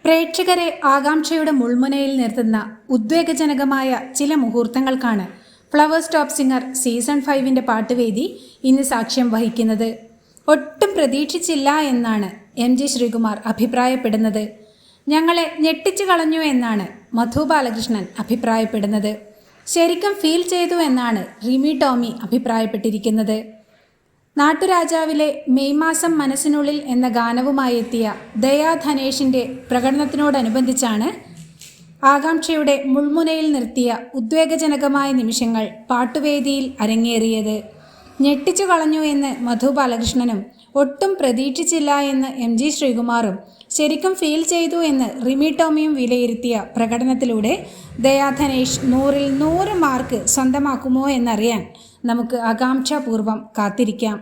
പ്രേക്ഷകരെ ആകാംക്ഷയുടെ മുൾമുനയിൽ നിർത്തുന്ന ഉദ്വേഗജനകമായ ചില മുഹൂർത്തങ്ങൾക്കാണ് ഫ്ലവേഴ്സ് ടോപ്പ് സിംഗർ സീസൺ 5 പാട്ടുവേദി ഇന്ന് സാക്ഷ്യം വഹിക്കുന്നത്. ഒട്ടും പ്രതീക്ഷിച്ചില്ല എന്നാണ് MG ശ്രീകുമാർ അഭിപ്രായപ്പെടുന്നത്. ഞങ്ങളെ ഞെട്ടിച്ചു കളഞ്ഞു എന്നാണ് മധു ബാലകൃഷ്ണൻ അഭിപ്രായപ്പെടുന്നത്. ശരിക്കും ഫീൽ ചെയ്തു എന്നാണ് റിമി ടോമി അഭിപ്രായപ്പെട്ടിരിക്കുന്നത്. നാട്ടുരാജാവിലെ മെയ് മാസം മനസ്സിനുള്ളിൽ എന്ന ഗാനവുമായി എത്തിയ ദയാ ധനേഷിൻ്റെ പ്രകടനത്തിനോടനുബന്ധിച്ചാണ് ആകാംക്ഷയുടെ മുൾമുനയിൽ നിർത്തിയ ഉദ്വേഗജനകമായ നിമിഷങ്ങൾ പാട്ടുവേദിയിൽ അരങ്ങേറിയത്. ഞെട്ടിച്ചു കളഞ്ഞു എന്ന് മധു ബാലകൃഷ്ണനും ഒട്ടും പ്രതീക്ഷിച്ചില്ല എന്ന് MG ശ്രീകുമാറും ശരിക്കും ഫീൽ ചെയ്തു എന്ന് റിമി ടോമിയും വിലയിരുത്തിയ പ്രകടനത്തിലൂടെ ദയാ ധനേഷ് 100-ൽ 100 മാർക്ക് സ്വന്തമാക്കുമോ എന്നറിയാൻ നമുക്ക് ആകാംക്ഷാപൂർവ്വം കാത്തിരിക്കാം.